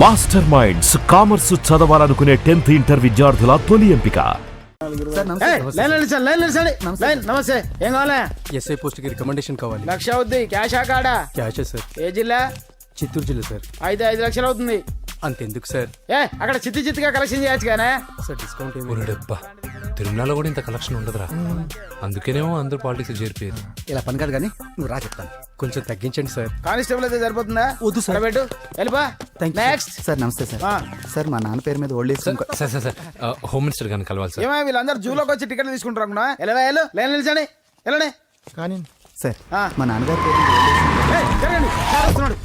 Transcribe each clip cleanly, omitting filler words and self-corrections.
Master minds commerce చదవాలనుకునే 10th inter విద్యార్థుల తొలి ఎంపిక. నమస్తే. ఏం కావాలా? ఎస్ఐ పోస్ట్ కి రికమెండేషన్ కావాలి. 1,00,000 అవుద్ది. క్యాషా కార్డా? క్యాషే సార్. ఏ జిల్లా? చిత్తూరు జిల్లా సార్. 5 లక్షలు అవుతుంది. అంతెందుకు సార్? అక్కడ చిత్తుగా కలెక్షన్ చేయొచ్చు కానీ సార్ డిస్కౌంట్ డబ్బా తిరుమలలో కూడా ఇంత కలెక్షన్ ఉండదురా. అందుకేనేమో అందరూ పాలిటిక్స్ చేరిపోయారు. ఇలా పని కాదు కానీ నువ్వు రా చెప్తాను. కొంచెం తగ్గించండి సార్. కానిస్టేబుల్ అయితే సరిపోతుందా? వద్దు సార్. పెట్టు వెళ్ళిపా. నెక్స్ట్ సార్ నమస్తే సార్. సార్ మా నాన్న పేరు మీద old age sir sir sir home minister గారిని కలవాలి సార్. ఏమో వీళ్ళందరూ జూలోకి వచ్చి టికెట్లు తీసుకుంటారు అనుకున్నా. లైన్ నిలిచండి. వెళ్ళండి. కానీ సార్ మా నాన్నగారి పేరు మీద old age జరగండి. సార్ వస్తున్నాడు.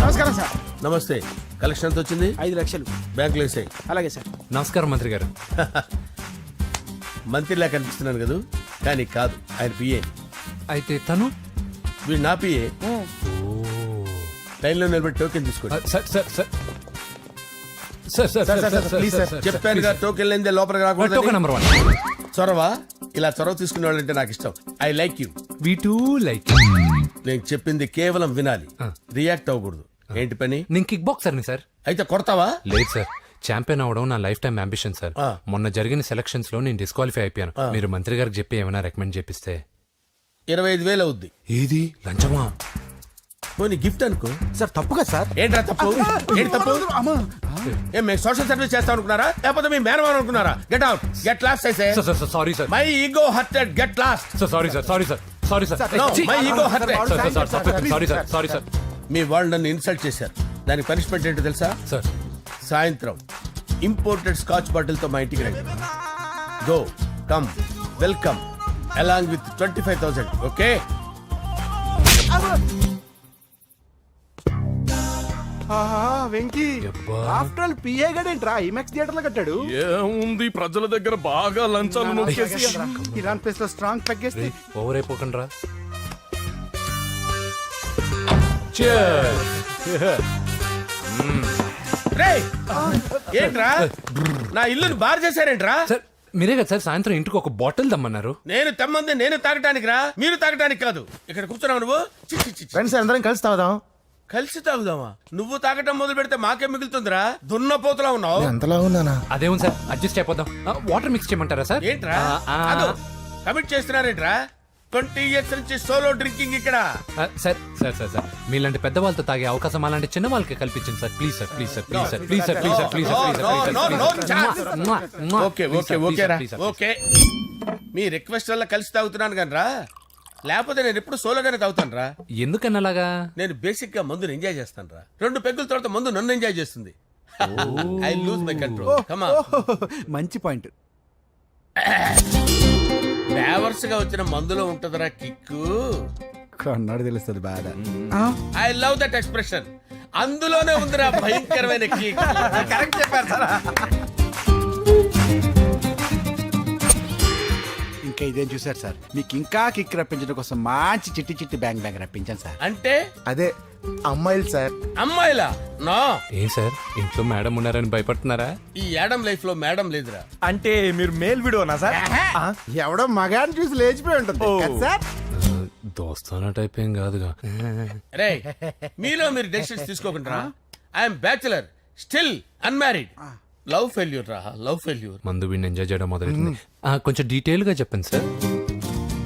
నమస్కారం సార్. నమస్తే. కలెక్షన్ ఎంత వచ్చింది? 5 లక్షలు. బ్యాంకులో వేసాయి. అలాగే సార్. నమస్కారం మంత్రి గారు. మంత్రిలా కనిపిస్తున్నాను కదా, కానీ కాదు, ఆయన పిఏ. అయితే తను వీడు నా పిఏ. లైన్లో నిలబెట్టి టోకెన్ తీసుకోండి. Sir sir sir sir sir sir please sir చెప్పాను కదా, టోకెన్ లేనిదే లోపలికి రాకూడదు. Token number 1. చొరవ. ఇలా చొరవ తీసుకునే వాళ్ళంటే నాకు ఇష్టం. I like you. We two like. నేను చెప్పింది కేవలం వినాలి, రియాక్ట్ అవ్వకూడదు. ఏంటి పని? నేను కిక్ బాక్సర్ని సార్. అయితే కొడతావా? లేదు సార్, ఛాంపియన్ అవడం నా లైఫ్ టైం అంబిషన్ సార్. మొన్న జరిగిన సెలక్షన్స్ లో నేను డిస్క్వాలిఫై అయిపోయాను. మీరు మంత్రి గారికి చెప్పి ఏమైనా రికమెండ్ చేపిస్తే. 25,000 అవుద్ది. ఏది లంచమా? పోనీ గిఫ్ట్ అనుకో. సార్ తప్పుగా సార్. ఏంట్రా తప్పు? ఏంటి తప్పు? ఏం మేము సోషల్ సర్వీస్ చేస్తాం అనుకున్నారా, లేకపోతే మీ మేనమాన్ అనుకున్నారా? Get out, get lost. Sorry sir. My ego hurted, get lost. Sorry sir, sorry sir, sorry sir. No, my ego hurt. Sorry sir, sorry sir. మీ వాళ్ళు నన్ను ఇన్సల్ట్ చేశారు. దానికి పనిష్మెంట్ ఏంటో తెలుసా? సార్ సాయంత్రం ఇంపోర్టెడ్ స్కాచ్ బాటిల్ తో మా ఇంటికి రండి. Go, come, welcome along with 25,000. Okay? Venky after all PA గడేంట్రా ఇమెక్స్ థియేటర్ లో కట్టాడు. ఏముంది, ప్రజల దగ్గర బాగా లంచాలు నొక్కేసి ఇరాన్ ప్లేస్ లో స్ట్రాంగ్ తగ్గేస్తే ఓవర్ అయిపోకండి రా. రేయ్, ఏంట్రా నా ఇల్లుని బార్ చేశారేంట్రా? సార్ మీరే కదా సార్ సాయంత్రం ఇంటికి ఒక బాటిల్ దమ్మన్నారు. నేను తెమ్మంది నేను తాగటానికి రా, మీరు తాగటానికి కాదు. ఇక్కడ కూర్చున్నావు నువ్వు. ఫ్రెండ్స్ అందరం కలిసి తాగుదాం. కలిసి తాగుదామా? నువ్వు తాగటం మొదలు పెడితే మాకే మిగులుతుందిరా. దున్నపోతులా ఉన్నావు. ఎంతలా ఉన్నానా? అదేం సార్, అడ్జస్ట్ అయిపోదాం. వాటర్ మిక్స్ చేయమంటారా సార్? ఏంట్రా కమిట్ చేస్తున్నారేంట్రా? 20 years నుంచి సోలో డ్రింకింగ్ ఇక్కడ. సార్ సార్ సార్ సార్ మీలాంటి పెద్ద వాళ్ళతో తాగే అవకాశం అలాంటి చిన్న వాళ్ళకి కల్పించండి sir. Please sir, please sir, please sir, please sir, please sir, please sir. Okay okay okay రా, ఓకే. మీ రిక్వెస్ట్ వల్ల కలిసి తాగుతున్నాను కానీ రా, లేకపోతే నేను ఎప్పుడు సోలోగానే తాగుతాను రా. ఎందుకన్నా అలాగా? నేను బేసిక్ గా మందుని ఎంజాయ్ చేస్తాను రా. 2 పెగ్గుల తర్వాత మందు నన్ను ఎంజాయ్ చేస్తుంది. I lose my control. Come on. మంచి పాయింట్. ఫ్లేవర్స్ గా వచ్చిన మందులో ఉంటదరా కిక్కు. కన్నాడు తెలుస్తుంది బాధ. I love that expression. అందులోనే ఉందిరా భయంకరమైన కిక్. కరెక్ట్ చెప్పారు సార్. ఇంకా ఇదేం చూసారు సార్, మీకు ఇంకా కిక్ రప్పించడం కోసం మంచి చిట్టి చిట్టి బ్యాంగ్ బ్యాంగ్ రప్పించాను సార్. అంటే అదే అమ్మాయిలు సార్. అమ్మాయిలా? నా ఏం సార్ ఇంట్లో మేడం ఉన్నారని భయపడుతున్నారా? ఈ యాడమ్ లైఫ్ లో మేడం లేదురా. అంటే మీరు మేల్ వీడియోనా సార్? ఎవడో మగాన్ని చూసి లేచిపోయి ఉంటుంది కదా సార్. దోస్తానా టైప్ ఏం కాదుగా. రే, మీలో మీరు డెసిషన్స్ తీసుకోకుండా. I'm bachelor, still unmarried. Love failure రా, లవ్ ఫెయిల్యూర్. మందు వీడిని ఎంజాయ్ చేయడం మొదలైంది. కొంచెం డీటెయిల్ గా చెప్పండి సార్.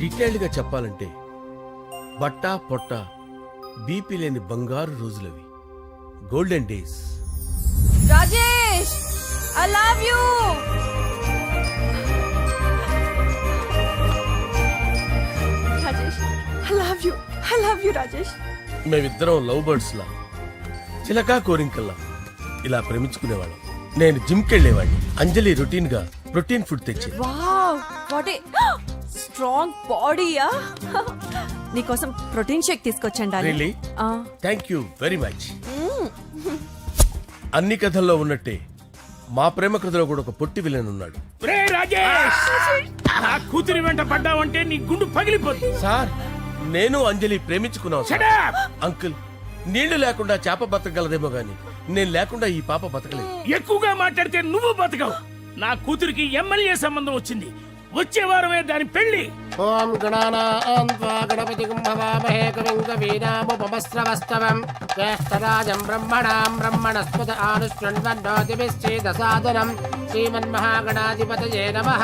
డీటెయిల్డ్ గా చెప్పాలంటే బట్టా పొట్ట బీపీ లేని బంగారు రోజులవి, golden days. Rajesh, I love you. Rajesh, I love you. I love you, Rajesh. మేమిద్దరం లవ్ బర్డ్స్ లా, చిలకా కోరింకల్లా ఇలా ప్రేమించుకునేవాళ్ళం. నేను జిమ్ కెళ్ళేవాడిని. అంజలి రొటీన్ గా ప్రోటీన్ ఫుడ్ తెచ్చి. Wow, what a strong body, yeah. నీకోసం ప్రోటీన్ షేక్ తీసుకొచ్చండి. Really? Thank you very much. అన్ని కథల్లో ఉన్నట్టే మా ప్రేమ కథలో కూడా ఒక పొట్టి విలన్ ఉన్నాడు. కూతురి వెంట పడ్డావంటే నీ గుండు పగిలిపోతుంది సార్, నేను అంజలి ప్రేమించుకున్నాను. అంకుల్, నీళ్లు లేకుండా చేప బతకగలదేమో గాని నేను లేకుండా ఈ పాప బతకలేదు. ఎక్కువగా మాట్లాడితే నువ్వు బతకవు. నా కూతురికి ఎమ్మెల్యే సంబంధం వచ్చింది. వచ్చే వారమే దాని పెళ్లి. ఓం గణానాన్వా గణపతిం భవామహే కవిం కవీనాముపమస్రవస్తవం జ్యేష్ఠరాజం బ్రహ్మణాం బ్రహ్మణస్పద ఆనుష్ణ్వన్నోతిభిశ్చేదసాదనం శ్రీమన్మహాగణాధిపతయే నమః.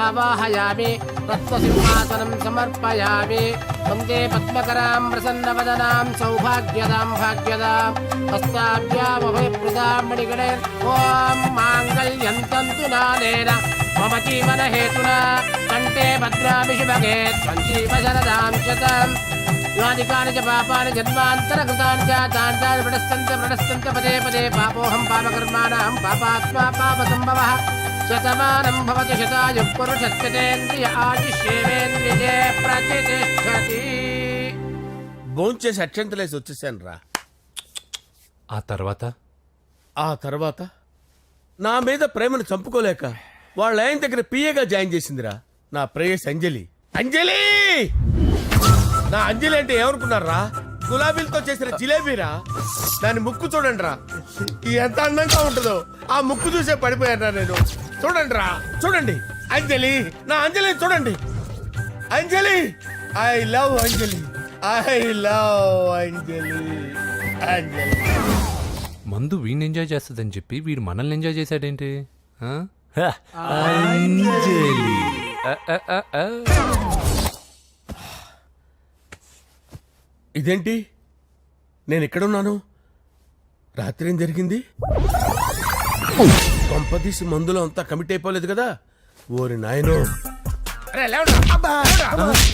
ఆవాహయామి తత్వసింహాసనం సమర్పయామి. వందే పద్మకరాం ప్రసన్నవదనాం సౌభాగ్యదాం భాగ్యదాం హస్తాభ్యామభయప్రదాం మణిగణే. ఓం మాంగళ్యం తంతు నానేన మమ జీవన హేతునా కంటే భద్రామి శుభగే త్వంజీవ శరదాం శతం. యాని కాని చ పాపాని జన్మాంతరకృతాని చ తాని తాని ప్రణశ్యంత పదే పదే పాపోహం పాపకర్మాణం పాపాత్మా పాపసంభవః. శతమానం భవతి శతాయుః పురుషస్యతేంద్రియ ఆయుష్యేవేంద్రియే ప్రతిష్టతి. భోంచేసి అక్షంతలేసి వచ్చేసాను రా. ఆ తర్వాత ఆ తర్వాత నా మీద ప్రేమను చంపుకోలేక వాళ్ళ ఆయన దగ్గర పిఏగా జాయిన్ చేసిందిరా నా ప్రేయస్ అంజలి. అంజలి నా అంజలి అంటే ఏమనుకున్నారా? గులాబీలతో చేసిన జిలేబీరా. దాని ముక్కు చూడండి రా, ఎంత అందంగా ఉంటుందో. ఆ ముక్కు చూసే పడిపోయారా నేను. చూడండి రా, చూడండి అంజలి, నా అంజలి చూడండి. Anjali, I love Anjali, I love Anjali. Anjali మందు వీడిని ఎంజాయ్ చేస్తుందని చెప్పి వీడు మనల్ని ఎంజాయ్ చేశాడేంటి? ఆ? ఇదేంటి, నేను ఎక్కడున్నాను? రాత్రి ఏం జరిగింది? కొంపదీసి మందులో అంతా కమిట్ అయిపోలేదు కదా? ఓరి నాయనో. అరే లేవండ్రా,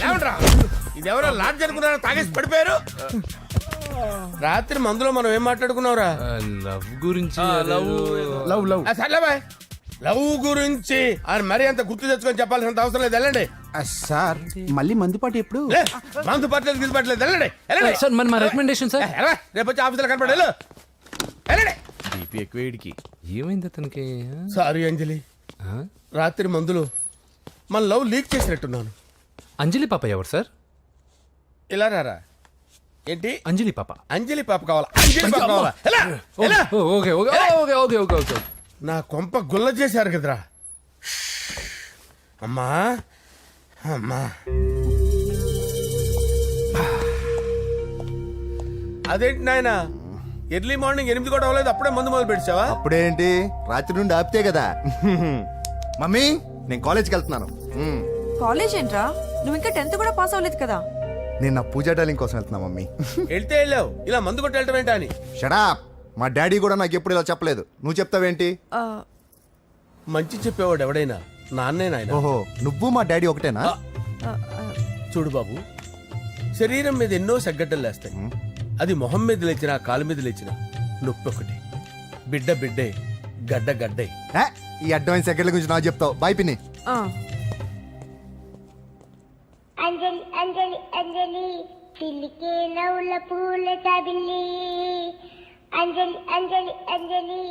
లేవండ్రా. ఇదెవరో లాడ్జ్ అనుకున్నారో తాగేసి పడిపోయారు. రాత్రి మందులో మనం ఏం మాట్లాడుకున్నావురా? లవ్ గురించి సర్లే బాయ్, లవ్ గురించి ఆయన మరీ అంత గుర్తు తెచ్చుకొని చెప్పాల్సినంత అవసరం లేదు. వెళ్ళండి. సార్ మళ్ళీ మందుపాటి ఎప్పుడు? లే, మందు పట్టలేదు గిల్లు పట్టలేదు. వెళ్ళండి, వెళ్ళండి. సార్ మన రికమెండేషన్ సార్. రేపు వచ్చి ఆఫీసులో కనపడి వెళ్ళు. వెళ్ళండి. ఏమైంది అతనికి? సారీ అంజలి, ఆ? రాత్రి మందులో మన లవ్ లీక్ చేసినట్టున్నాను. అంజలి పాప ఎవరు సార్? ఇలా రారా. ఏంటి అంజలి పాప? అంజలి పాప కావాలా? అంజలి పాప కావాలా? ఎలా? ఎలా? Okay okay okay okay okay okay. నా కొంప గుల్ల చేశారు కదరా. అమ్మా అమ్మా, అదేంటి నాయన, ఎర్లీ మార్నింగ్ 8 కూడా అవ్వలేదు, అప్పుడే మందు మొదలు పెడిచావా? అప్పుడేంటి, రాత్రి నుండి ఆపితే కదా. మమ్మీ నేను కాలేజ్కి వెళ్తున్నాను. కాలేజ్ ఏంట్రా? నువ్వు ఇంకా 10th కూడా పాస్ అవ్వలేదు కదా. నేను నా పూజా డాలింగ్ కోసం వెళ్తున్నా మమ్మీ. వెళ్తే వెళ్ళావు, ఇలా మందు కొట్టి వెళ్ళటం ఏంటా అని. షడా, మా డాడీ కూడా నాకు ఎప్పుడు ఇలా చెప్పలేదు. నువ్వు చెప్తావేంటి? ఆ, మంచి చెప్పేవాడు ఎవడైనా నాన్నే నాయన. ఓహో, నువ్వు మా డాడీ ఒకటేనా? ఆ, ఆ, చూడు బాబు, శరీరం మీద ఎన్నో సగ్గడ్డలు లేస్తాయి. అది మొహం మీద లేచినా కాలు మీద లేచినా నొప్పి ఒకటి. బిడ్డ బిడ్డే, గడ్డ గడ్డే. ఏ, ఈ అడ్వాన్స్ సెకండ్ల గురించి నాకు చెప్తావు. బాయ్ పిన్ని. ఆ. అంజలి అంజలి అంజలి చిల్లికే నవ్వుల పూల తబిల్లి. అంజలి అంజలి అంజలి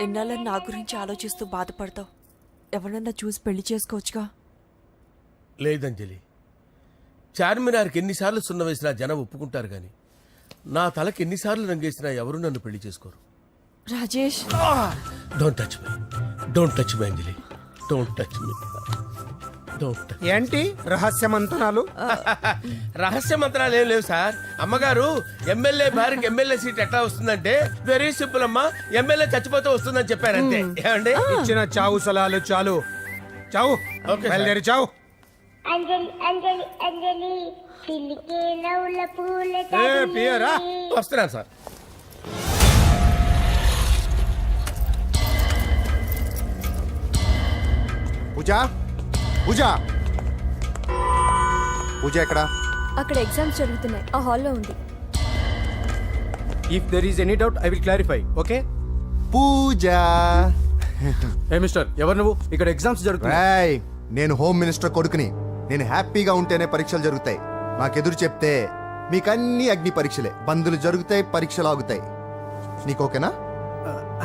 ఎన్నాళ్ళని నా గురించి ఆలోచిస్తూ బాధపడతావు. ఎవరన్నా చూసి పెళ్లి చేసుకోవచ్చుగా. లేదంజలి, చార్మినార్కి ఎన్నిసార్లు సున్న వేసినా జనం ఒప్పుకుంటారు గాని నా తలకి ఎన్నిసార్లు రంగేసినా ఎవరు నన్ను పెళ్లి చేసుకోరు. Rajesh, don't touch me, don't touch me Anjali, don't touch me, don't touch. ఏంటి రహస్య మంతనాలు? రహస్య మంత్రాలు ఏం లేవు సార్. అమ్మగారు ఎమ్మెల్యే భార్యకి ఎమ్మెల్యే సీట్ ఎట్లా వస్తుందంటే వెరీ సింపుల్ అమ్మా, ఎమ్మెల్యే చచ్చిపోతే వస్తుందని చెప్పారంతే. ఏమండి? ఇచ్చిన చావు సలాలు చాలు. చావు. ఓకే బయలుదేరి చావు. అంజలి అంజలి అంజలి చిల్లికే నవ్వుల పూల పియరా వస్తున్నాను సార్. పూజ, పూజ, పూజ ఎక్కడ? అక్కడ ఎగ్జామ్స్ జరుగుతున్నాయి, ఆ హాల్లో ఉంది. If there is any doubt I will clarify. Okay. Pooja. ఏ మిస్టర్, ఎవరు నువ్వు? ఇక్కడ ఎగ్జామ్స్ జరుగుతున్నాయి. రాయ్, నేను హోమ్ మినిస్టర్ కొడుకుని. నేను హ్యాపీగా ఉంటేనే పరీక్షలు జరుగుతాయి. నాకెదురు చెప్తే మీకన్నీ అగ్ని పరీక్షలే. బందులు జరుగుతాయి, పరీక్షలు ఆగుతాయి. నీకు ఓకేనా?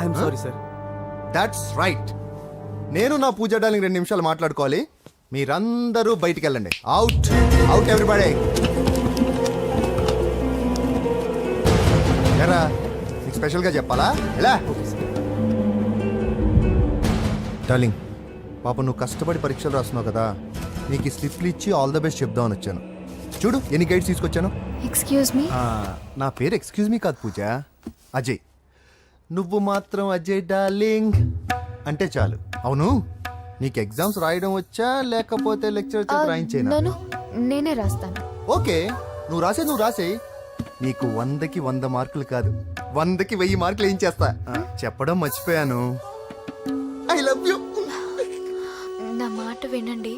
I'm sorry sir. That's right. నేను నా పూజ డార్లింగ్ 2 నిమిషాలు మాట్లాడుకోవాలి. మీరందరూ బయటికి వెళ్ళండి. Out, out everybody. ఎరా, నీకు స్పెషల్గా చెప్పాలా? ఎలా? డార్లింగ్ పాప నువ్వు కష్టపడి పరీక్షలు రాస్తున్నావు కదా, నీకు ఈ స్లిప్లు ఇచ్చి ఆల్ ద బెస్ట్ చెప్దామని వచ్చాను. చూడు ఎన్ని గైడ్స్ తీసుకొచ్చాను. Excuse me. నా పేరు ఎక్స్క్యూజ్ మీ కాదు పూజ, అజయ్. నువ్వు మాత్రం అజయ్ డార్లింగ్ అంటే చాలు. అవును, నీకు ఎగ్జామ్స్ రాయడం వచ్చా లేకపోతే లెక్చర్ రాయించేనా? నేనే రాస్తాను. ఓకే, నువ్వు రాసే నీకు 100కి 100 మార్కులు కాదు, 100కి 1000 మార్కులు ఏం చేస్తా. చెప్పడం మర్చిపోయాను, ఐ లవ్ యూ. నా మాట వినండి,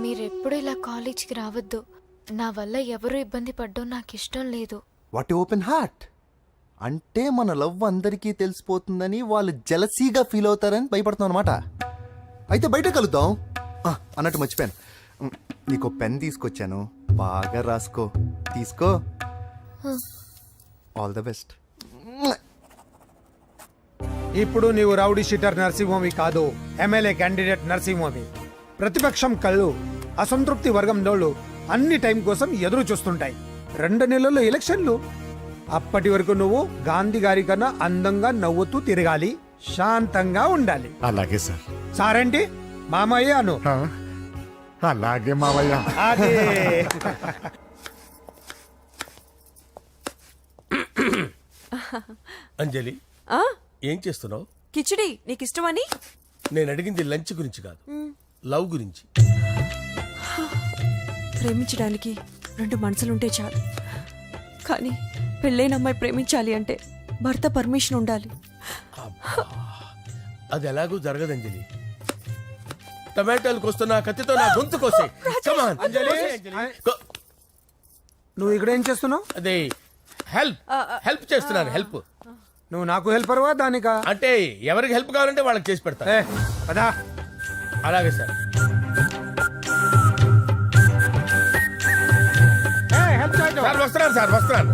మీరెప్పుడు ఇలా కాలేజ్కి రావద్దు. నా వల్ల ఎవరు ఇబ్బంది పడ్డం నాకు ఇష్టం లేదు. వాట్ ఓపెన్ హార్ట్ అంటే మన లవ్ అందరికీ తెలిసిపోతుందని వాళ్ళు జలసీగా ఫీల్ అవుతారని భయపడుతున్నాం అనమాట. అయితే బయట కలుద్దాం. అన్నట్టు మర్చిపోయాను, నీకు పెన్ తీసుకొచ్చాను, బాగా రాసుకో. తీసుకో. All the best. ఇప్పుడు నీవు రౌడీ షీటర్ నరసింహమి కాదు, ఎమ్మెల్యే క్యాండిడేట్ నరసింహమి. ప్రతిపక్షం కళ్ళు, అసంతృప్తి వర్గం డోళ్ళు అన్ని టైం కోసం ఎదురు చూస్తుంటాయి. 2 నెలల్లో ఎలక్షన్లు. అప్పటి వరకు నువ్వు గాంధీ గారి కన్నా అందంగా నవ్వుతూ తిరగాలి, శాంతంగా ఉండాలి. అలాగే సార్. సారేంటి మామయ్య అను. అలాగే మావయ్య. అదే. అంజలి, ఏం చేస్తున్నావు? కిచిడి నీకు ఇష్టమని. నేను అడిగింది లంచ్ గురించి కాదు, లవ్ గురించి. ప్రేమించడానికి 2 మనసులుంటే చాలు, కానీ పెళ్ళైన అమ్మాయి ప్రేమించాలి అంటే భర్త పర్మిషన్ ఉండాలి. అది ఎలాగూ జరగదు అంజలి. టమాటాలు కోస్తున్నా కత్తితో నా గొంతు కోసే. నువ్వు ఇక్కడ ఏం చేస్తున్నావు? అదే హెల్ప్ చేస్తున్నాను. హెల్ప్. నువ్వు నాకు హెల్పర్వా దానికా? అంటే ఎవరికి హెల్ప్ కావాలంటే వాళ్ళకి చేసి పెడతా. పదా. అలాగే సార్. సార్ వస్తున్నాను, సార్ వస్తున్నాను.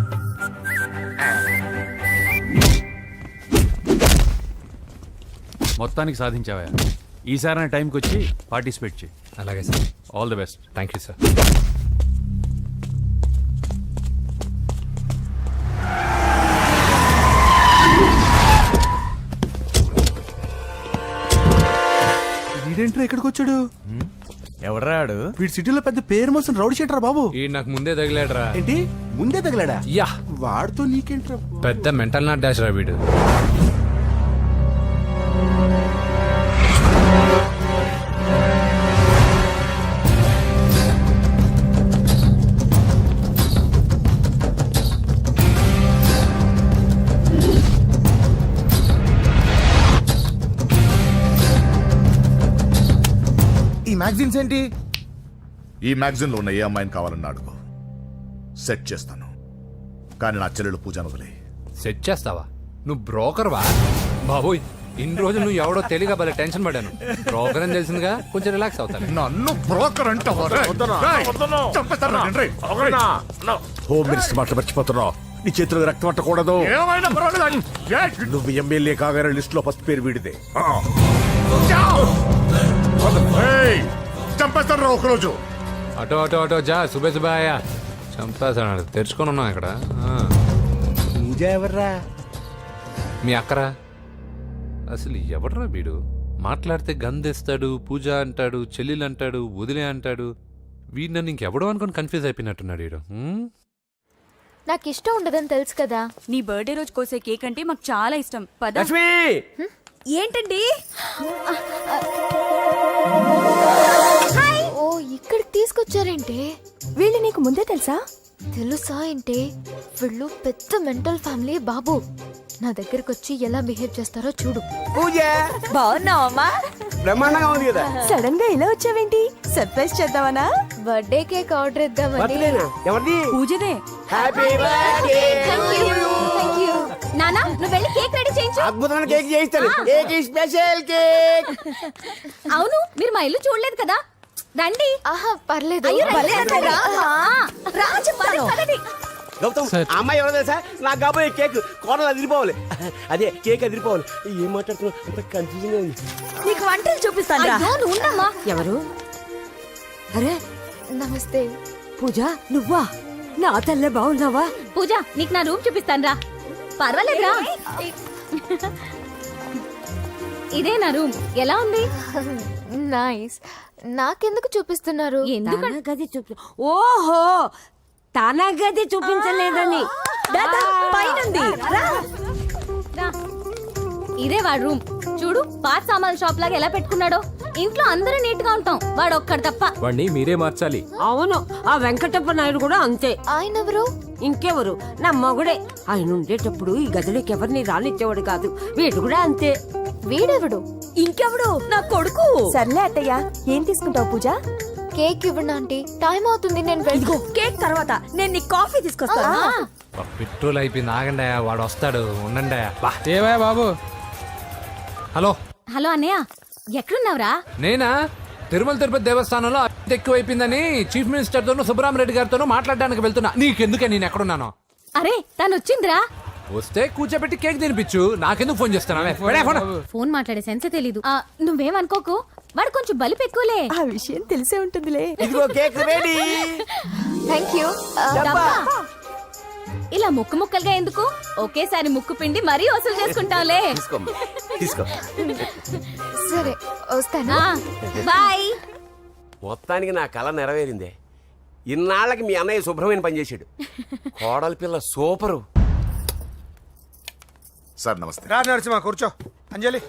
మొత్తానికి సాధించావా? ఈసారి టైంకి వచ్చి పార్టిసిపేట్ చేయి. అలాగే sir. All the best. Thank you sir. వీడేంట్రా ఇక్కడికి వచ్చాడు? ఎవడ్రాడు? వీడి సిటీలో పెద్ద పేరు మోసిన రౌడీ షీటరా బాబు. ఈ నాకు ముందే తగిలాడరా. ఏంటి ముందే తగిలాడా? యా, వాడితో నీకేంట్రా? పెద్ద మెంటల్ నాట్ డాష్ రా వీడు. ఈ మ్యాగజైన్స్ ఏంటి? ఈ మ్యాగజైన్ లో ఉన్న ఏ అమ్మాయిని కావాలన్నా అడుగు, సెట్ చేస్తాను. కానీ నా చెల్లెలు పూజను వదిలే. సెట్ చేస్తావా? నువ్వు బ్రోకర్ వా? బాబోయ్, ఇన్ని రోజులు నువ్వు ఎవడో తెలియక భలే టెన్షన్ పడ్డాను. బ్రోకర్ అని తెలిసిందిగా కొంచెం రిలాక్స్ అవుతాను. నన్ను బ్రోకర్ అంటావా? హోమ్ మినిస్టర్ మాట మర్చిపోతున్నావు. నీ చేతులకు రక్తం పట్టకూడదు. నువ్వు ఎమ్మెల్యే కాగానే లిస్ట్ లో ఫస్ట్ పేరు వీడిదే. చంపేస్తాను ఒకరోజు. అటో అటో అటో జా. సుబే సుబాయా చంపేస్తాడు. తెరుచుకొని ఉన్నాం ఇక్కడ. పూజ ఎవర్రా? మీ అక్కరా? అసలు ఎవడరా వీడు? మాట్లాడితే గంధేస్తాడు, పూజ అంటాడు, చెల్లెలు అంటాడు, వదిలే అంటాడు. వీడు నన్ను ఇంకెవడో అనుకుని కన్ఫ్యూజ్ అయిపోయినట్టున్నాడు వీడు. నాకు ఇష్టం ఉండదని తెలుసు కదా. నీ బర్త్డే రోజు కోసే కేక్ అంటే మాకు చాలా ఇష్టం. పద. ఏంటండి? ఓ, ఇక్కడికి తీసుకొచ్చారేంటే? వీళ్ళు నీకు ముందే తెలుసా? తెలుసా ఏంటే? వీళ్ళు పెద్ద మెంటల్ ఫ్యామిలీ బాబు. నా దగ్గరకు వచ్చి ఎలా బిహేవ్ చేస్తారో చూడు. పూజ బాగున్నావమ్మా? బ్రహ్మాండంగా ఉంది కదా. సడన్ గా ఇలా వచ్చావేంటి? సర్ప్రైజ్ చేద్దామనా? బర్త్డే కేక్ ఆర్డర్ ఇద్దామని. ఎవరిది? పూజనే. Happy birthday. Thank you. నానా, నువ్వు వెళ్ళి కేక్ రెడీ చేయించు. అద్భుతమైన కేక్ చేయిస్తాను. Cake special cake. అవును, మీరు మా ఇల్లు చూడలేదు కదా. రండి. ఆహా, పర్లేదు. గౌతమ్, ఆ అమ్మాయి ఎవరో తెలుసా? నాకు కాబోయే కేక్ కోడలు అదిరిపోవాలి. అదే కేక్ అదిరిపోవాలి. ఏం మాట్లాడుతున్నావు? అంత కన్ఫ్యూజన్ ఉంది. నీకు వంటలు చూపిస్తాను. ఎవరు? అరే నమస్తే. పూజ నువ్వా? నా తల్లే బాగున్నావా? పూజ, నీకు నా రూమ్ చూపిస్తాను రా. పర్వాలేదురా. ఇదే నా రూమ్ ఎలా ఉంది? నైస్. నాకెందుకు చూపిస్తున్నారు? తన గది చూపి ఓహో తన గది చూపించలేదని పైనుంది. ఇదే వాడు రూమ్. చూడు పాత సామాన్ షాప్ లాగా ఎలా పెట్టుకున్నాడో. ఇంట్లో అందరూ నీట్ గా ఉంటాం, వాడు ఒక్కడు తప్ప. వాడిని మీరే మార్చాలి. అవును ఆ వెంకటప్ప నాయుడు కూడా అంతే. ఆయన ఎవరు? ఇంకెవరు నా మగుడే. ఆయన ఉండేటప్పుడు ఈ గదిలోకి ఎవరిని రానిచ్చేవాడు కాదు. వీడు కూడా అంతే. వీడెవడు? ఇంకెవడు? నా కొడుకు. సర్లే అత్తయ్య, ఏం తీసుకుంటావు పూజ? కేక్ ఇవ్వండి ఆంటీ, టైం అవుతుంది. నేను ఇదిగో కేక్ తర్వాత నేను నీ కాఫీ తీసుకొస్తాను. పెట్రోల్ అయిపోయింది, ఆగండి, వాడు వస్తాడు, ఉండండి. ఏవా బాబు? హలో హలో అన్నయ్య, ఎక్కడున్నావురా? నేనా తిరుమల తిరుపతి దేవస్థానంలో అత్యంత ఎక్కువ అయిపోయిందని చీఫ్ మినిస్టర్ తోనూ సుబ్బరామరెడ్డి గారితోనూ మాట్లాడడానికి వెళ్తున్నా. నీకెందుకే నేను ఎక్కడున్నాను? అరే తను వచ్చిందిరా. వస్తే కూర్చోబెట్టి కేక్ తినిపించు, నాకెందుకు ఫోన్ చేస్తానా? ఫోన్ మాట్లాడే సెన్సే తెలీదు. నువ్వేమనుకోకు, వాడు కొంచెం బలిపు ఎక్కువలే. ఆ విషయం తెలిసే ఉంటుందిలే. ఇదిగో కేక్ రెడీ. Thank you. ఇలా ముక్కు ముక్కలుగా ఎందుకు? ఒకేసారి ముక్కు పిండి మరీ వసూలు చేసుకుంటాంలే. తీసుకో. సరే వస్తానా, బాయ్. మొత్తానికి నా కళ నెరవేరిందే. ఇన్నాళ్ళకి మీ అన్నయ్య శుభ్రమైన పనిచేశాడు. కోడలి పిల్ల సూపరు. సార్ నమస్తే. రా నరసింహ, కూర్చో. అంజలి,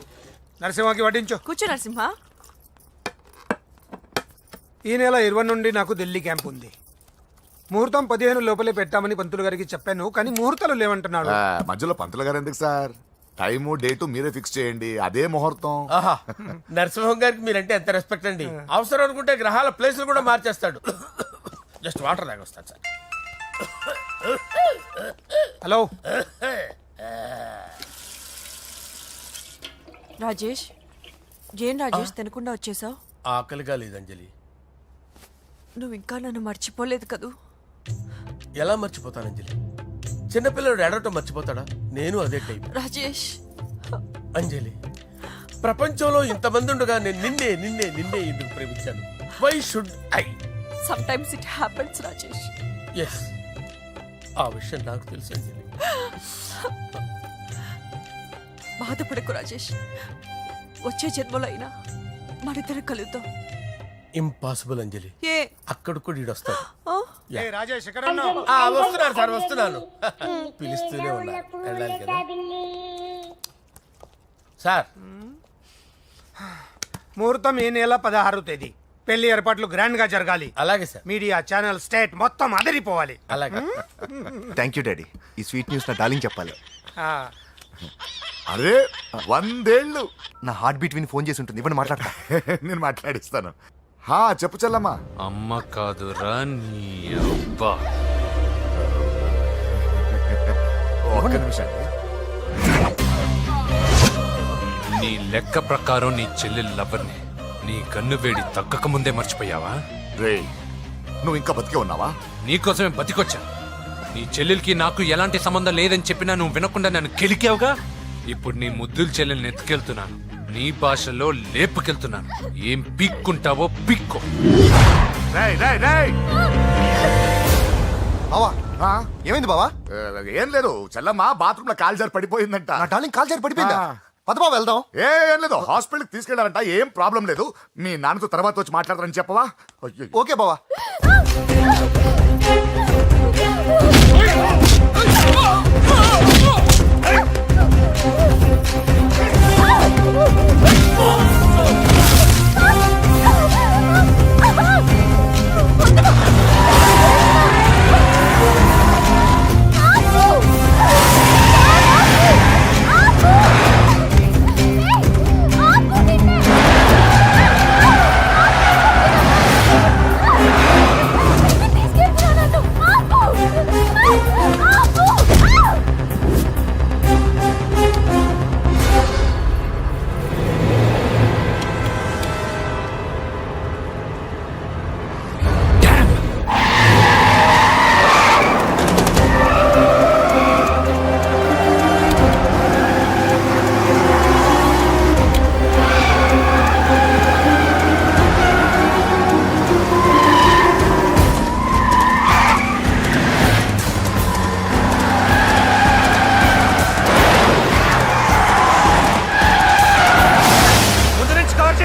నరసింహకి వడ్డించు. కూర్చో నరసింహ. ఈ నెల 20 నుండి నాకు ఢిల్లీ క్యాంప్ ఉంది. ముహూర్తం 15 లోపలే పెట్టామని పంతులు గారికి చెప్పాను, కానీ ముహూర్తాలు లేవంటున్నాడు. మధ్యలో పంతులు గారు ఎందుకు సార్? టైము డేటు మీరే ఫిక్స్ చేయండి, అదే ముహూర్తం. ఆహా, నరసింహం గారికి మీరంటే ఎంత రెస్పెక్ట్ అండి. అవసరం అనుకుంటే గ్రహాల ప్లేసులు కూడా మార్చేస్తాడు. జస్ట్ వాటర్ తాగొస్తాను సార్. హలో రాజేష్, ఏం రాజేష్ తినకుండా వచ్చేసావు? ఆకలిగా లేదు అంజలి. నువ్వు ఇంకా నన్ను మర్చిపోలేదు కదూ? ఎలా మర్చిపోతాను అంజలి? చిన్నపిల్లడు ఏడవటం మర్చిపోతాడా? నేను అదే టైప్. రాజేష్, అంజలి, ప్రపంచంలో ఇంతమంది ఉండగా నేను నిన్నే నిన్నే నిన్నే ఎందుకు ప్రేమించాను? Why should I? Sometimes it happens Rajesh. Yes, ఆ విషయం నాకు తెలుసు అంజలి. బాధపడకు రాజేష్, వచ్చే జన్మలో అయినా మనిద్దరం కలుద్దాం. ఇంపాసిబుల్ అంజలి. ఏ అక్కడ కూడా ఈడొస్తాడు. ఏ రాజేష్, ఎక్కడ ఉన్నావు? వస్తున్నాను సార్, వస్తున్నాను. పిలుస్తూనే ఉన్నారు, వెళ్ళాలి కదా సార్. ముహూర్తం ఈ నెల 16వ తేదీ. పెళ్లి ఏర్పాట్లు గ్రాండ్ గా జరగాలి. అలాగే సార్. మీడియా ఛానల్ స్టేట్ మొత్తం అదిరిపోవాలి. అలాగే. Thank you daddy. ఈ స్వీట్ న్యూస్ నా డార్లింగ్ చెప్పాలి. ఆ, అరే 100 ఏళ్ళు. నా హార్ట్ బీట్ విని ఫోన్ చేసి ఉంటుంది. ఇవ్వండి మాట్లాడతా. నేను మాట్లాడిస్తాను. చెప్పు చెల్లమ్మా. అమ్మ కాదురా నీ అబ్బా. ఒక్క నిమిషం. నీ లెక్క ప్రకారం నీ చెల్లెలు లవర్ని నీ కన్ను వేడి తగ్గక ముందే మర్చిపోయావా? రే, నువ్వు ఇంకా బతికే ఉన్నావా? నీకోసమే బతికొచ్చా. నీ చెల్లెలకి నాకు ఎలాంటి సంబంధం లేదని చెప్పినా నువ్వు వినకుండా నన్ను కెలికావుగా. ఇప్పుడు నీ ముద్దుల చెల్లెల్ని ఎత్తుకెళ్తున్నాను, నీ భాషలో లేపుకెళ్తున్నాను. ఏం పిక్కుంటావో పిక్కో. రేయ్, రేయ్, రేయ్. బావా ఏమైంది బావా? ఏం లేదు, చెల్లమ్మ బాత్రూమ్ లో కాలు జారి పడిపోయిందంట. నా డార్లింగ్ కాల్ చేరి పడిపోయిందా? పద బావ వెళ్దాం. ఏం లేదు, హాస్పిటల్కి తీసుకెళ్ళారంట. ఏం ప్రాబ్లం లేదు. మీ నాన్నతో తర్వాత వచ్చి మాట్లాడతారని చెప్పవా? అయ్యో. ఓకే బావా.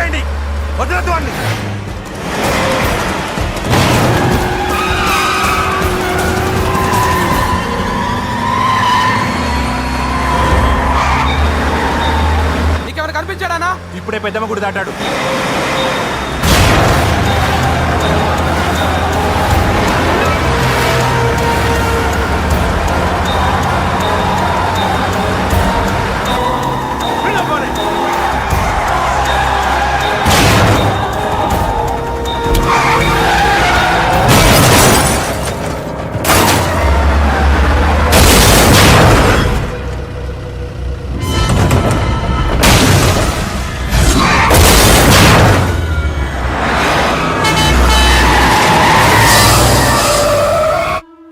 వదిలేయండి, వదిలేద్దు వాడిని. నీకేమైనా కనిపించాడానా? ఇప్పుడే పెద్దమ్మ గుడి దాటాడు.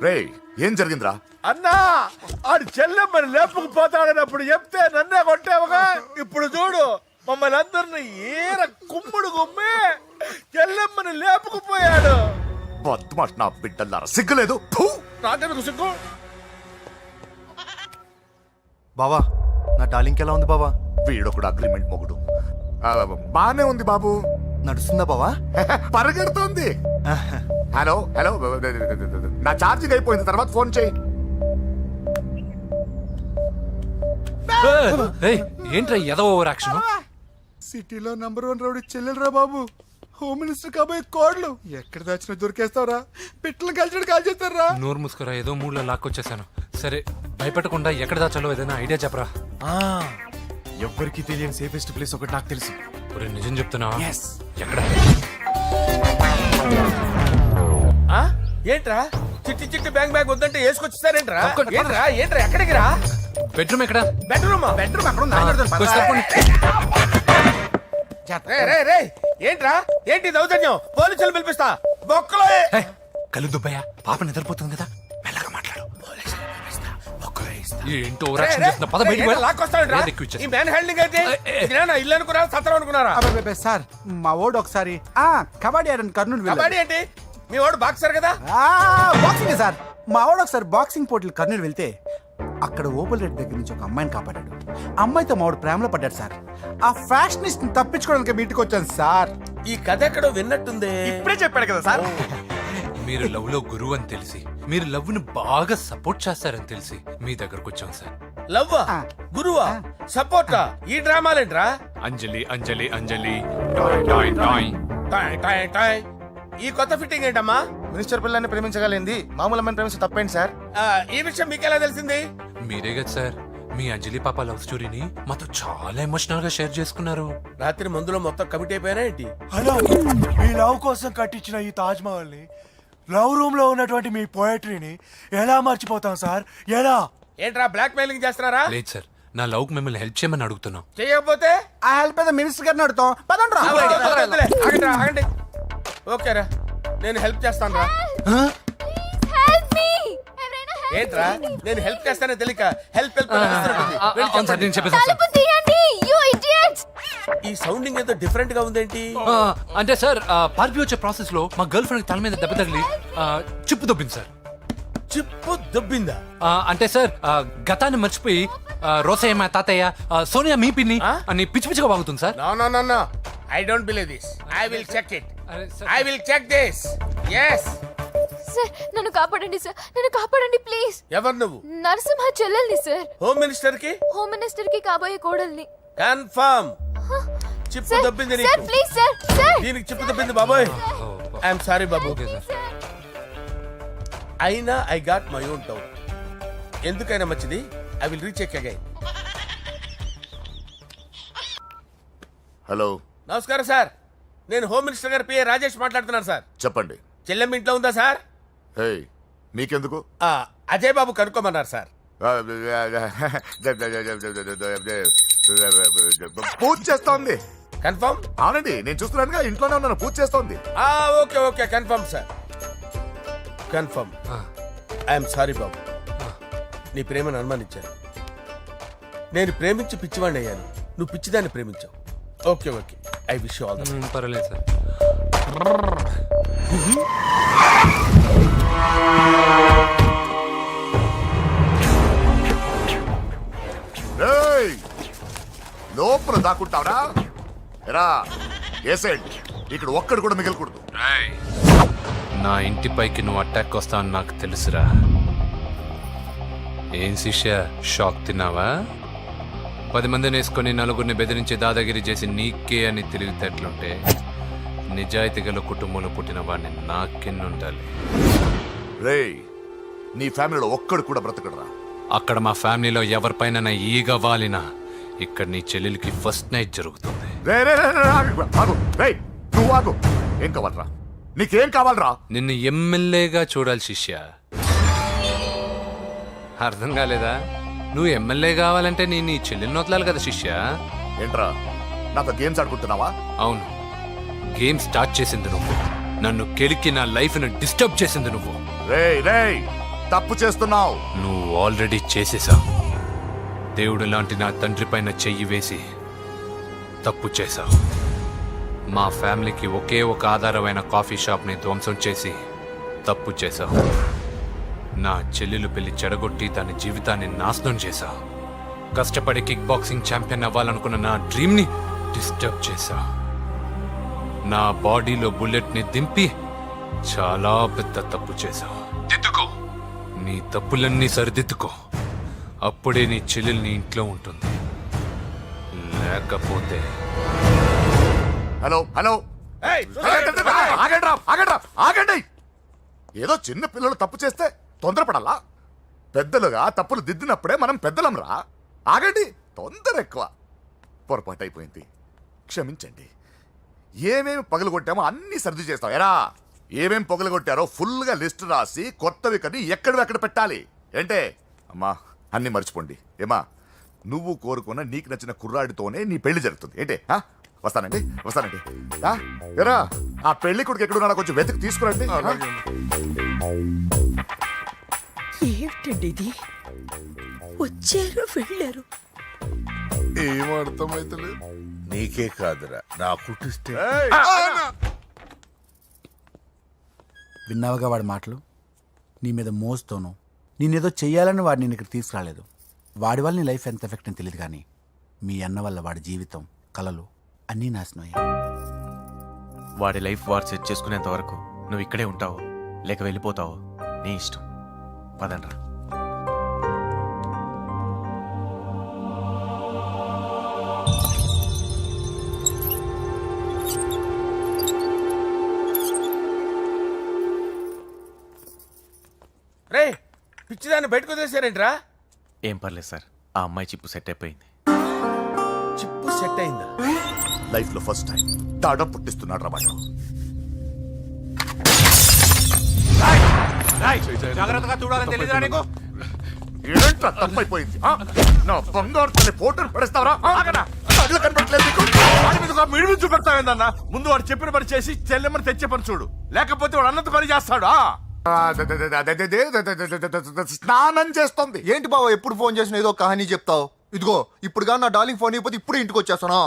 రేయ్ ఏం జరిగిందిరా? అన్నా ఆడు చెల్లెమ్మని లేపుకుపోతాడన్నప్పుడు చెప్తే నన్నే కొట్టావుగా. ఇప్పుడు చూడు మమ్మల్ని అందరిని ఏర కుమ్ముడు గుమ్మి చెల్లెమ్మని లేపుకుపోయాడు. బద్మాష్ నా బిడ్డల్లారా, సిగ్గులేదు? ఫు! నాకెందుకు సిగ్గు? బావా నా డార్లింగ్ ఎలా ఉంది బావా? వీడొకడు అగ్రిమెంట్ మొగుడు. బానే ఉంది బాబు. నడుస్తుందా బావా? పరిగెడుతోంది. హలో హలో, నా ఛార్జింగ్ అయిపోయింది, తర్వాత ఫోన్ చేయి. ఏంట్రా ఏదో ఓవర్ యాక్షన్? సిటీలో నంబర్ 1 రౌడీ చెల్లెలరా బాబు. హోమ్ మినిస్టర్ కాబోయే కోడ్లు ఎక్కడ దాచిన దొరికేస్తావరా? పిట్టలు కలిసి కాల్ చేస్తారా? నోరు ముసుకురా, ఏదో మూడ్లో లాక్కొచ్చేసాను. సరే భయపెట్టకుండా ఎక్కడ దాచాలో ఏదైనా ఐడియా చెప్పరా. ఎవ్వరికి తెలియని సేఫెస్ట్ ప్లేస్ ఒకటి నాకు తెలుసు. ఒరే నిజం చెప్తున్నా? ఎక్కడ? ఏంట్రా చిట్టి చిట్టి బ్యాంగ్ బ్యాగ్ వద్దంటే వేసుకొచ్చేసారేంట్రా? ఏంట్రా ఏంట్రా ఎక్కడికి రా? బెడ్రూమ్ ఎక్కడ? బెడ్రూమ్ కొంచెం తప్పండి. ఏంట్రా ఏంటి దౌర్జన్యం? పోలీసులు పిలిపిస్తా. బొక్కలో కళ్ళు దుబ్బయ్యా, పాప నిద్రపోతుంది కదా, మెల్లగా మాట్లాడు. ఏంటో ఓవర్ యాక్షన్ చేస్తున్నా, పద బయటికి వెళ్ళు. లాక్కొస్తాడు. ఎక్కువ ఇచ్చేసి. ఈ మ్యాన్ హ్యాండింగ్ అయితే ఇదేనా ఇల్లు అనుకున్నారా, సత్రం అనుకున్నారా? అబ్బే సార్, మా ఓడు ఒకసారి కబడ్డీ ఆడని కర్నూలు కబడ్డీ ఏంటి? మీ వాడు బాక్సర్ కదా? Boxing sir. మా వాడు ఒకసారి బాక్సింగ్ పోటీలు కర్నూలు వెళ్తే అక్కడ ఓపెల్ రెడ్డి దగ్గర నుంచి ఒక అమ్మాయిని కాపాడాడు. అమ్మాయితో మా వాడు ప్రేమలో పడ్డాడు సార్. ఆ ఫ్యాషనిస్ట్ తప్పించుకోవడానికి మీ ఇంటికి వచ్చాను సార్. ఈ కథ ఎక్కడో విన్నట్టుంది. ఇప్పుడే చెప్పాడు కదా సార్. మీరు లవ్ లో గురువు అని తెలిసి, మీరు లవ్ ను బాగా సపోర్ట్ చేస్తారని తెలిసి మీ దగ్గరకు వచ్చాం సార్. లవ్వా, గురువా, సపోర్టా? ఈ డ్రామాలేంట్రా? అంజలి అంజలి అంజలి టాయ్ టాయ్ టాయ్. టాయ్ టాయ్ టాయ్. ఈ కొత్త ఫిట్టింగ్ ఏంటమ్మా? మినిస్టర్ పిల్లల్ని ప్రేమించగలిగింది మామూలు అమ్మని ప్రేమించి తప్పేంటి సార్? ఈ విషయం మీకెలా తెలిసింది? మీరే కదా సార్ మీ అంజలి పాప లవ్ స్టోరీని మాతో చాలా ఎమోషనల్ గా షేర్ చేసుకున్నారు. రాత్రి మందులో మొత్తం కమిట్ అయిపోయినా ఏంటి? హలో, మీ లవ్ కోసం కట్టించిన ఈ తాజ్ మహల్ ని, లవ్ రూమ్ లో ఉన్నటువంటి మీ పోయట్రీని ఎలా మర్చిపోతాం సార్? ఎలా? ఏంట్రా బ్లాక్ మెయిలింగ్ చేస్తున్నారా? లేదు సార్, నా లవ్ కు మిమ్మల్ని హెల్ప్ చేయమని అడుగుతున్నాం. చేయకపోతే ఆ హెల్ప్ అయితే మినిస్టర్ గారిని అడుగుతాం. పదండ్రా. ఆగండి ఆగండి. ఓకేరా, నేను హెల్ప్ చేస్తాను రా. ఏంట్రా నేను హెల్ప్ చేస్తానే తెలియక హెల్ప్ హెల్ప్ అవును సార్, నేను చెప్పేసాను సార్. ఈ సౌండింగ్ ఏదో డిఫరెంట్ గా ఉందేంటి? అంటే సార్ పార్టీ వచ్చే ప్రాసెస్ లో మా గర్ల్ ఫ్రెండ్ తల మీద దెబ్బ తగిలి చిప్పు దొబ్బింది సార్. చిప్పు దొబ్బిందా? అంటే సార్ గతాన్ని మర్చిపోయి రోసయ్య మా తాతయ్య, సోనియా మీ పిన్ని అని పిచ్చి పిచ్చిగా వాగుతుంది sir. No no no no, I don't believe this. I will check it. అరే sir, I will check this. yes. Sir నన్ను కాపాడండి సార్, నన్ను కాపాడండి ప్లీజ్. ఎవరు నువ్వు? నరసింహ చెల్లెల్ని సార్. హోమ్ మినిస్టర్ కి? హోమ్ మినిస్టర్ కి కాబోయే కోడల్ని. కన్ఫర్మ్. చిప్పు సార్ దొబ్బింది సార్ నీకు. Please sir. సార్ దీనికి చిప్పు దొబ్బింది బాబోయ్. ఐఎమ్ సారీ బాబు. Okay sir. అయినా I got my own doubt. ఎందుకైనా మంచిది, I will recheck again. Hello, నమస్కారం సార్, నేను హోమ్ మినిస్టర్ గారి పిఏ రాజేష్ మాట్లాడుతున్నాను సార్. చెప్పండి. చెల్లెమ్మ ఇంట్లో ఉందా సార్? హే, మీకెందుకు? అజయ్ బాబు కనుక్కోమన్నారు సార్. పూజ చేస్తోంది. కన్ఫర్మ్? అవునండి, నేను చూస్తున్నానుగా, ఇంట్లోనే ఉన్నాను, పూజ చేస్తోంది. Okay okay, confirm sir, confirm. I'm sorry బాబు, నీ ప్రేమను అనుమానించాను. నేను ప్రేమించి పిచ్చివాడిని అయ్యాను, నువ్వు పిచ్చిదాన్ని ప్రేమించావు. Okay okay, I wish you all the best. పర్వాలేదు సార్. లోపల దాక్కుంటావురా? ఎరా, ఏసేయండి, ఇక్కడ ఒక్కడు కూడా మిగలకూడదు. నా ఇంటిపైకి నువ్వు అటాక్ వస్తావని నాకు తెలుసురా. ఏం శిష్య, షాక్ తిన్నావా? 10 మందిని వేసుకొని నలుగురిని బెదిరించి దాదాగిరి చేసి నీకే అని తెలివితేటలుంటే నిజాయితీ గల కుటుంబంలో పుట్టిన వాడిని నాకెన్నుండాలి. రేయ్, నీ ఫ్యామిలీలో ఒక్కడు కూడా బ్రతకడరా. అక్కడ మా ఫ్యామిలీలో ఎవరిపైన ఈగ వాలినా ఇక్కడ నీ చెల్లెలికి ఫస్ట్ నైట్ జరుగుతుంది. రే రే రే రే, ఆగు. రేయ్, నువ్వు ఆగు. ఏం కావాలరా? నీకేం కావాలరా? నిన్ను ఎమ్మెల్యేగా చూడాలి శిష్య. అర్థం కాలేదా? నువ్వు ఎమ్మెల్యే కావాలంటే నేను నీ చెల్లెల్ని వదలాలి కదా శిష్య. ఏంట్రా, నాతో గేమ్స్ ఆడుకుంటున్నావా? అవును, గేమ్ స్టార్ట్ చేసింది నువ్వు. నన్ను కెలికి నా లైఫ్ను డిస్టర్బ్ చేసింది నువ్వు. రేయ్ రేయ్, తప్పు చేస్తున్నావు. నువ్వు ఆల్రెడీ చేసేసావు. దేవుడు లాంటి నా తండ్రి పైన చెయ్యి వేసి తప్పు చేశావు. మా ఫ్యామిలీకి ఒకే ఒక ఆధారమైన కాఫీ షాప్ని ధ్వంసం చేసి తప్పు చేశావు. నా చెల్లెలు పెళ్లి చెడగొట్టి దాని జీవితాన్ని నాశనం చేశావు. కష్టపడి కిక్ బాక్సింగ్ ఛాంపియన్ అవ్వాలనుకున్న నా డ్రీమ్ని డిస్టర్బ్ చేశావు. నా బాడీలో బుల్లెట్ని దింపి చాలా పెద్ద తప్పు చేశావు. దిద్దుకో, నీ తప్పులన్నీ సరిదిద్దుకో. అప్పుడే నీ చెల్లెలు నీ ఇంట్లో ఉంటుంది. లేకపోతే హలో హలో, ఆగండి. ఏదో చిన్న పిల్లలు తప్పు చేస్తే తొందరపడాలా? పెద్దలుగా తప్పులు దిద్దినప్పుడే మనం పెద్దలంరా. ఆగండి, తొందర ఎక్కువ. పొరపాటు అయిపోయింది, క్షమించండి. ఏమేమి పగలగొట్టామో అన్ని సర్ది చేస్తాం. ఎరా, ఏమేం పగలగొట్టారో ఫుల్గా లిస్ట్ రాసి కొత్తవి కని ఎక్కడ పెట్టాలి. ఏంటే అమ్మా, అన్ని మర్చిపోండి. ఏమా, నువ్వు కోరుకున్న నీకు నచ్చిన కుర్రాడితోనే నీ పెళ్లి జరుగుతుంది. ఏంటే వస్తానండి. ఎరా, ఆ పెళ్లి కొడుకు ఎక్కడున్నా కొంచెం వెతికి తీసుకురండి. ఏమిటండి ఇది? వచ్చారు వెళ్ళారు. ఏం అర్థమైతలేదు. నీకే కాదురా, నా కుట్టిస్తే. విన్నావుగా వాడి మాటలు? నీ మీద మోస్తోను నేనేదో చెయ్యాలని వాడు నేను ఇక్కడ తీసుకురాలేదు. వాడి వల్ల నీ లైఫ్ ఎంత ఎఫెక్ట్ అని తెలియదు, కానీ మీ అన్న వల్ల వాడి జీవితం, కలలు అన్నీ నాశనం అయ్యాయి. వాడి లైఫ్ వాడు సెట్ చేసుకునేంత వరకు నువ్వు ఇక్కడే ఉంటావు, లేక వెళ్ళిపోతావు, నీ ఇష్టం. పదండ్రా. రే, పిచ్చిదాన్ని బయటకు వదిలేశారేంట్రా? ఏం పర్లేదు సార్, ఆ అమ్మాయి చిప్పు సెట్ అయిపోయింది. చిప్పు సెట్ అయిందా? లైఫ్ లో ఫస్ట్ టైం తాడ పుట్టిస్తున్నాడు రా వాడు. జాగ్రత్తగా చూడాలని తెలియదురా నీకు? ఏంట్రా తప్పైపోయింది? నా బంగారు తల్లి ఫోటోలు పడేస్తావరా? కళ్ళు కనపడట్లేదు నీకు? వాడి మీద మిడిమి చూపెడతావేందన్నా? ముందు వాడు చెప్పిన పని చేసి చెల్లెమ్మని తెచ్చే పని చూడు, లేకపోతే వాడు అన్నంత పని చేస్తాడు. స్నానం చేస్తుంది. ఏంటి బావ ఎప్పుడు ఫోన్ చేసిన ఏదో కహానీ చెప్తావు? ఇదిగో ఇప్పుడు కానీ నా డార్లింగ్ ఫోన్ అయిపోతే ఇప్పుడు ఇంటికి వచ్చేస్తాను.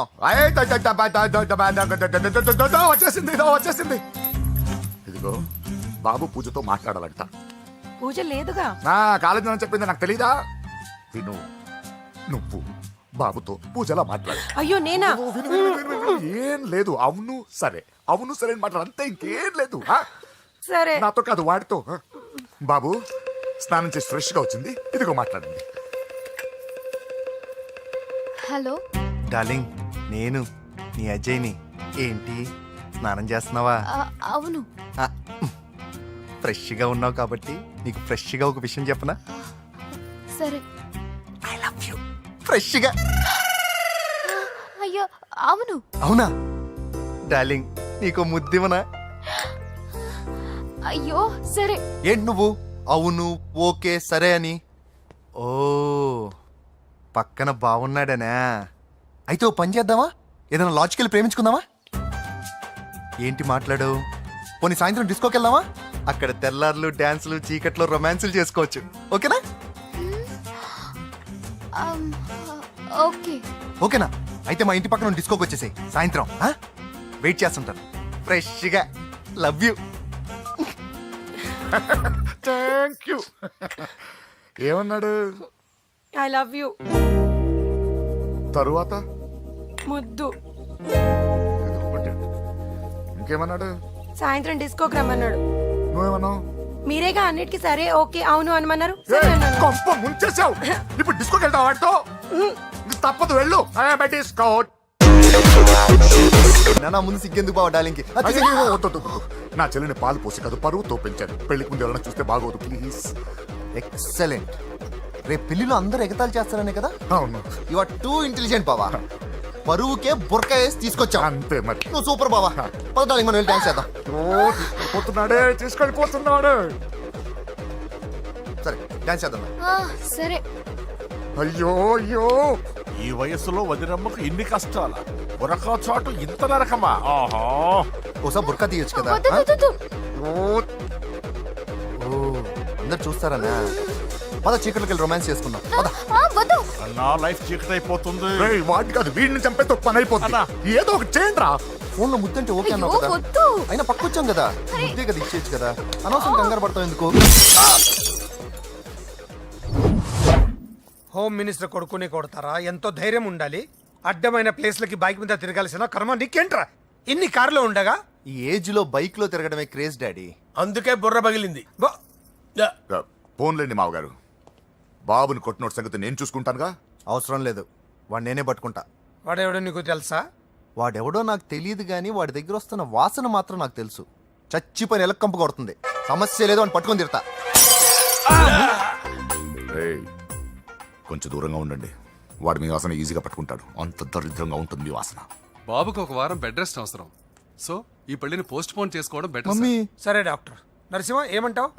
వచ్చేసింది. ఇదిగో బాబు పూజతో మాట్లాడాలంట. పూజ లేదుగా. నా కాలేజీ అని చెప్పింది నాకు తెలీదా? విను, నువ్వు బాబుతో పూజలా మాట్లాడు. అయ్యో నేనా? ఏం లేదు. అవును సరే అని మాట్లాడు, అంతే, ఇంకేం లేదు. సరే. నాతో కాదు, వాడితో. బాబు స్నానం చేసి ఫ్రెష్ గా వచ్చింది, ఇదిగో మాట్లాడండి. హలో డార్లింగ్, నేను నీ అజయ్ని. ఏంటి స్నానం చేస్తున్నావా? అవును. ఫ్రెష్గా ఉన్నావు కాబట్టి నీకు ఫ్రెష్గా ఒక విషయం చెప్పనా? సరే. I love you. ఫ్రెష్గా. అయ్యో అవును. అవునా డార్లింగ్, నీకు ముద్దివనా? అయ్యో సరే. ఏంటి నువ్వు అవును ఓకే సరే అని? ఓ, పక్కన బాగున్నాడనా? అయితే ఓ పని చేద్దామా? ఏదైనా లాజికల్ ప్రేమించుకుందామా? ఏంటి మాట్లాడు? పోనీ సాయంత్రం డిస్కోకి వెళ్దామా? అక్కడ తెల్లార్లు డాన్సులు, చీకట్లో రొమాన్సులు చేసుకోవచ్చు. ఓకేనా? ఓకే. ఓకేనా? అయితే మా ఇంటి పక్కన డిస్కోకి వచ్చేసాయి సాయంత్రం. వెయిట్ చేస్తుంటాను ఫ్రెష్గా. Love you. Thank you. ఏమన్నాడు? I love you. తరువాత ముద్దు. ఇదిగో కొట్టాడు. నీకేమన్నాడు? సాయంత్రం డిస్కోకి రమ్మన్నాడు. నువ్వేమన్నావు? మీరేగా అన్నిటికీ సరే ఓకే అవును అనమన్నారు. కొంప ముంచేసావు. ఇప్పుడు డిస్కోకి వెళ్తావు వాటితో? తప్పదు, వెళ్ళు. డిస్కో. నా ముందు సిగ్గెందుకు బావ డార్లింగ్కి? నా చెల్లిని పాలు పోసి కాదు పరువుతో పెంచాను. పెళ్లికి ముందు ఎవరైనా చూస్తే బాగోదు ప్లీజ్. ఎక్సలెంట్. రేపు పెళ్లిలో అందరూ ఎగతాళి చేస్తారనే కదా? అవును, యు ఆర్ టూ ఇంటెలిజెంట్ బావా. పరువుకే బుర్క వేసి తీసుకొచ్చా. అంతే మరి. నువ్వు సూపర్ బావా. పద డార్లింగ్, మనం వెళ్ళి డాన్స్ చేద్దాం. పోతున్నాడే, తీసుకెళ్ళిపోతున్నాడు. సరే డాన్స్ చేద్దాం. సరే. అయ్యో అయ్యో, ఈ వయస్సులో వదినమ్మకు ఇన్ని కష్టాల ఒరక చోటు ఇంత నరకమా? ఆహా, ఒకసారి బుర్కా తీయొచ్చు కదా? వద్దు, వద్దు, వద్దు. ఓ, అందరు చూస్తారన్నా. పద చీకట్లోకి వెళ్ళి రొమాన్స్ చేసుకుందాం. పద. వద్దు. నా లైఫ్ చీకటి అయిపోతుంది. రేయ్, వాడి కాదు వీడిని చంపేస్తే ఒక పని అయిపోతుంది. ఏదో ఒకటి చేయండి రా. ఫోన్ లో ముద్దంటే ఓకే అన్నావు అయ్యో, కదా? వద్దు. అయినా పక్కొచ్చాం కదా, ముద్దే కదా ఇచ్చేయచ్చు కదా. అనవసరం కంగారు పడతావు ఎందుకు? హోమ్ మినిస్టర్ కొడుకుని కొడతారా? ఎంతో ధైర్యం ఉండాలి. అడ్డమైన ప్లేస్లకి బైక్ మీద తిరగాల్సిన కర్మ నీకేంట్రా? ఇన్ని కార్లో ఉండగా ఈ ఏజ్ లో బైక్ లో తిరగడమే క్రేజ్ డాడీ. అందుకే బుర్ర పగిలింది. ఫోన్లేండి మావగారు. బాబుని కొట్టినోటి సంగతి నేను చూసుకుంటానుగా. అవసరం లేదు, వాడు నేనే పట్టుకుంటా. వాడెవడో నీకు తెలుసా? వాడెవడో నాకు తెలియదు కానీ వాడి దగ్గర వస్తున్న వాసన మాత్రం నాకు తెలుసు. చచ్చిపోయిన ఎలక్కంపు కొడుతుంది. సమస్య లేదు అని పట్టుకొని తిడతా. రేయ్, కొంచెం దూరంగా ఉండండి. వాడు మీ వాసన ఈజీగా పట్టుకుంటాడు. అంత దరిద్రంగా ఉంటుంది మీ వాసన. బాబుకు ఒక వారం బెడ్ రెస్ట్ అవసరం. సో ఈ పెళ్లిని పోస్ట్ పోన్ చేసుకోవడం బెటర్. మమ్మీ సరే డాక్టర్ నరసింహ ఏమంటావు?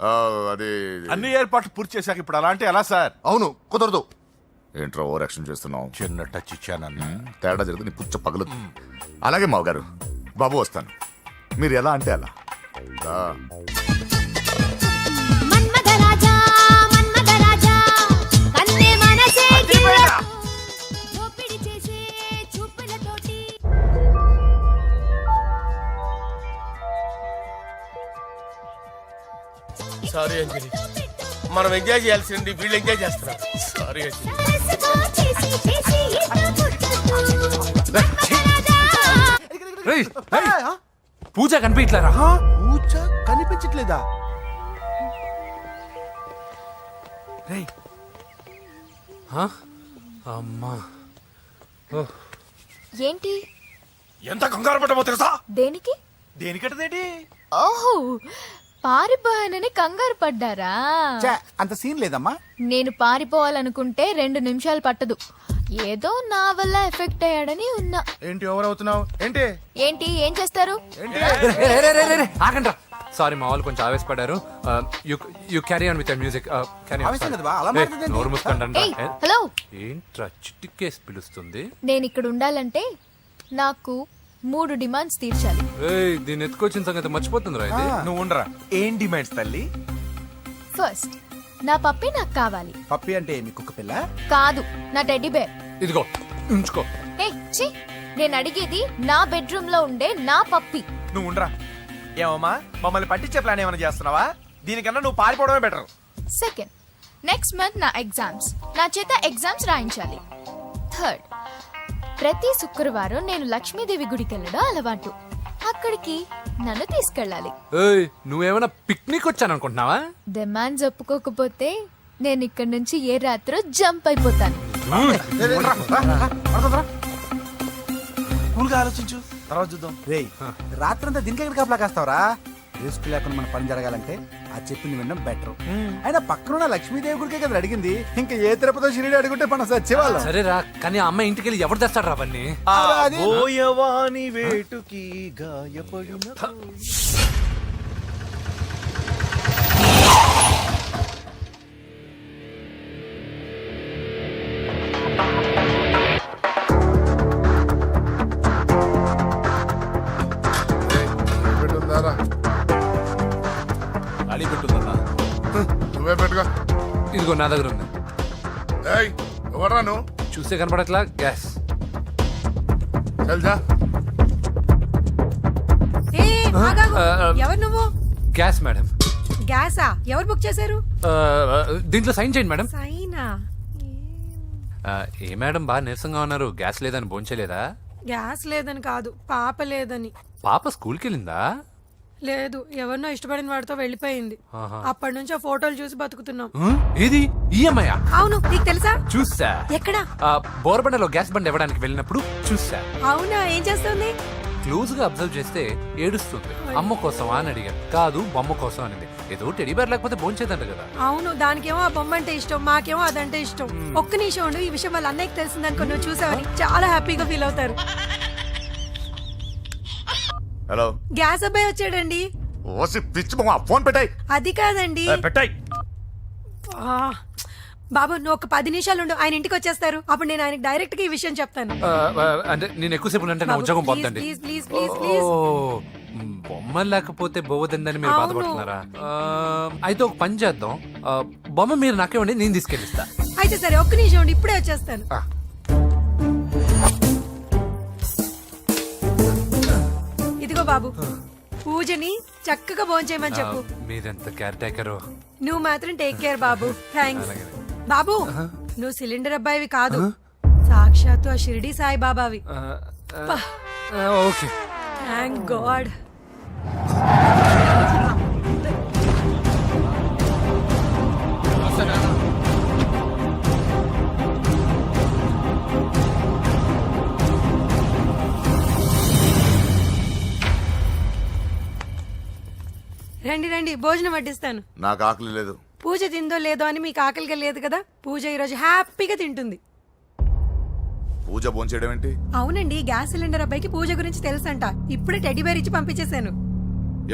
అది అన్ని ఏర్పాట్లు పూర్తి చేశాక ఇప్పుడు అలాంటి ఎలా సార్? అవును, కుదరదు. ఏంట్రా ఓవర్ యాక్షన్ చేస్తున్నావు? చిన్న టచ్ ఇచ్చానన్న. తేడా జరిగితే నీ పుచ్చ పగలదు. అలాగే మావగారు, బాబు వస్తాను. మీరు ఎలా అంటే అలా. రా. సారీ అంజలి, మనం ఎంజాయ్ చేయాల్సింది వీళ్ళు ఎంజాయ్ చేస్తున్నారు. సారీ అంజలి. రేయ్, పూజ కనిపించలేరా? పూజ కనిపించట్లేదా? రేయ్, అమ్మా, ఏంటి? ఎంత కంగారు పడ్డమో తెలుసా? దేనికి? దేనికట్టదేటి? ఓహో, పారిపోయానని కంగారు పడ్డారా? ఛే, అంత సీన్ లేదమ్మా. నేను పారిపోవాలనుకుంటే 2 నిమిషాలు పట్టదు. ఏదో నా వల్ల ఎఫెక్ట్ అయ్యాడని ఉన్నా. ఏంటి ఓవర్ అవుతున్నావు? ఏంటి ఏంటి ఏం చేస్తారు? ఆగండ్రా. సారీ, మా వాళ్ళు కొంచెం ఆవేశపడ్డారు. You carry on with music. ఆవేశం కదా బా, అలా మాట్లాడదండి. నోరు మూసుకోండి. ఏయ్, హలో. ఏంట్రా చిటికేసి పిలుస్తుంది? నేను ఇక్కడ ఉండాలంటే నాకు 3 డిమాండ్స్ తీర్చాలి. ఏయ్, దీన్ని ఎత్తుకొచ్చిన సంగతి మర్చిపోతుందిరా ఇది. నువ్వు ఉండరా. ఏం డిమాండ్స్ తల్లి? ఫస్ట్, నా పప్పి నాకు కావాలి. పప్పి అంటే మీ కుక్క పిల్ల? కాదు, నా టెడ్డీ బేర్. ఇదిగో ఉంచుకో. ఏయ్, ఛీ, నేను అడిగేది నా బెడ్రూమ్ లో ఉండే నా పప్పి. నువ్వు ఉండరా. ఏమమ్మా, మమ్మల్ని పట్టించే ప్లాన్ ఏమైనా చేస్తున్నావా? దీనికన్నా నువ్వు పారిపోవడమే బెటర్. సెకండ్, నెక్స్ట్ మంత్ నా ఎగ్జామ్స్. నా చేత ఎగ్జామ్స్ రాయించాలి. థర్డ్, ప్రతి శుక్రవారం నేను లక్ష్మీదేవి గుడికి వెళ్ళడం అలవాటు. అక్కడికి నన్ను తీసుకెళ్ళాలి. ఏయ్, నువ్వేమైనా పిక్నిక్ వచ్చాను అనుకుంటున్నావా? డిమాండ్స్ ఒప్పుకోకపోతే నేను ఇక్కడ నుంచి ఏ రాత్రో జంప్ అయిపోతాను. కూల్గా ఆలోచించు, తర్వాత చూద్దాం. రేయ్, రాత్రంతా దీనికి ఎక్కడ కాపలా కాస్తావరా? రిస్క్ లేకుండా మన పని జరగాలంటే ఆ చెప్పింది వినడం బెటర్. అయినా పక్కన లక్ష్మీదేవి గుడికే కదా అడిగింది. ఇంకా ఏ తిరుపతి షిరిడి అడుగుంటే మనం సచ్చేవాళ్ళం. సరేరా, కానీ ఆ అమ్మాయి ఇంటికి వెళ్ళి ఎవరు తెస్తాడు రా అవన్నీ? బోయవాని వేటుకి గాయపడిన అడి పెట్టుందన్నా. నువ్వే పెట్టుగా. ఇదిగో నా దగ్గర ఉంది. ఎవరా నువ్వు? చూస్తే కనపడట్లా? గ్యాస్. ఎవరు నువ్వు? Gas madam. గ్యాసా? ఎవరు బుక్ చేశారు? దీంట్లో సైన్ చేయండి మేడం. సైనా? ఏ మేడం బాగా నీరసంగా ఉన్నారు? గ్యాస్ లేదని భోంచలేదా? గ్యాస్ లేదని కాదు, పాప లేదని. పాప స్కూల్కి వెళ్ళిందా? లేదు, ఎవరినో ఇష్టపడిన వాడితో వెళ్ళిపోయింది. ఆహా. అప్పటి నుంచి ఆ ఫోటోలు చూసి బతుకుతున్నాం. ఏది ఈఎంఐ? అవును, నీకు తెలుసా? చూసా. ఎక్కడ? బోర్బండలో గ్యాస్ బండ్ ఇవ్వడానికి వెళ్ళినప్పుడు చూసా. అవునా, ఏం చేస్తుంది? క్లోజ్ గా అబ్జర్వ్ చేస్తే ఏడుస్తుంది. అమ్మ కోసమా అని అడిగాను. కాదు, బొమ్మ కోసం అనింది. ఏదో టెడీ బేర్ లేకపోతే భోంచేదంట కదా. అవును, దానికేమో ఆ బొమ్మ అంటే ఇష్టం, మాకేమో అదంటే ఇష్టం. ఒక్క నిమిషం ఉండు, ఈ విషయం వాళ్ళ అన్నయ్యకి తెలిసిందనుకో, నువ్వు చూసావని చాలా హ్యాపీగా ఫీల్ అవుతారు. హలో, గ్యాస్ అబ్బాయి వచ్చాడండి. ఓసి పిచ్చి బొమ్మ, ఫోన్ పెట్టాయి. అది కాదండి. పెట్టాయి. ఆ, బాబు నువ్వు ఒక 10 నిమిషాలు ఉండు, ఆయన ఇంటికి వచ్చేస్తారు. అప్పుడు నేను ఆయనకి డైరెక్ట్ గా ఈ విషయం చెప్తాను. అంటే నేను ఎక్కువసేపు ఉంటే నా బాబు, ఉద్యోగం ప్లీజ్, పోద్దండి. Please, please, please, please. బొమ్మ లేకపోతే బోవదందని మీరు అవును. బాధపడుతున్నారా? అయితే ఒక పని చేద్దాం. బొమ్మ మీరు నాకేమండి, నేను తీసుకెళ్ళిస్తా. అయితే సరే, ఒక్క నిమిషం ఉండి ఇప్పుడే వచ్చేస్తాను. ఇదిగో బాబు, పూజని చక్కగా భోంచేయమని చెప్పు. మీరెంత కేర్ టేకరు. నువ్వు మాత్రం టేక్ కేర్ బాబు. థ్యాంక్స్. బాబు, నువ్వు సిలిండర్ అబ్బాయివి కాదు, సాక్షాత్తు ఆ షిరిడి సాయి బాబావి. Okay, thank God. రండి రండి, భోజనం వడ్డిస్తాను. నాకు ఆకలి లేదు. పూజ తిందో లేదో అని మీకు ఆకలిగా లేదు కదా, పూజ ఈరోజు హ్యాపీగా తింటుంది. పూజ భోంచేయడం ఏంటి? అవునండి, గ్యాస్ సిలిండర్ అబ్బాయికి పూజ గురించి తెలుసంట. ఇప్పుడే టెడ్డీ బేర్ ఇచ్చి పంపించేశాను.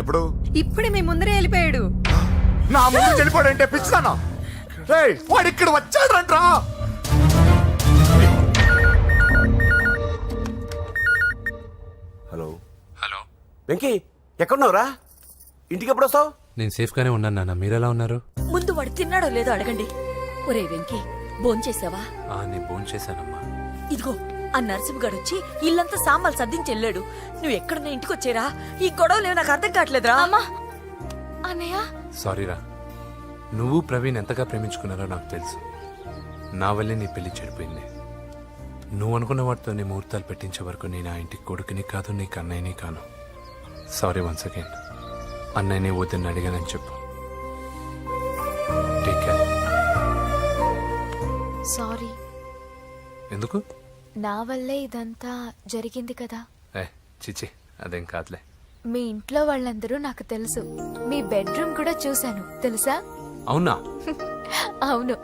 ఎప్పుడు? ఇప్పుడే మీ ముందరే వెళ్ళిపోయాడు. నా ముందు చెడిపోడంటే పిచ్చిదానా? రేయ్, వాడు ఇక్కడ వచ్చాడంట్రా. హలో హలో వెంకీ, ఎక్కడున్నావురా? ఇంటికి ఎప్పుడు వస్తావు? నేను సేఫ్ గానే ఉన్నాను నాన్న, మీరెలా ఉన్నారు? ముందు వాడు తిన్నాడో లేదో అడగండి. ఒరే వెంకీ, భోంచేసావా? నేను భోంచేశానమ్మా. ఇదిగో, ఆ నరసింహగాడు వచ్చి ఇల్లంతా సామాన్లు సర్దించి వెళ్ళాడు. నువ్వు ఎక్కడ నా ఇంటికి వచ్చేరా? ఈ గొడవలు నాకు అర్థం కావట్లేదురా. అన్నయ్య, సారీరా. నువ్వు ప్రవీణ్ ఎంతగా ప్రేమించుకున్నారో నాకు తెలుసు. నా వల్లే నీ పెళ్లి చెడిపోయింది. నువ్వు అనుకున్న వాటితో నీ ముహూర్తాలు పెట్టించే వరకు నేను ఆ ఇంటికి కొడుకుని కాదు, నీకు అన్నయ్యని కాను. Sorry once again. అన్నయ్యని వద్దని అడిగానని చెప్పు. Take care. సారీ. ఎందుకు? నా వల్లే ఇదంతా జరిగింది కదా. చిచి, అదేం కాదులే. మీ ఇంట్లో వాళ్ళందరూ నాకు తెలుసు. మీ బెడ్రూమ్ కూడా చూశాను, తెలుసా? అవునా? అవును,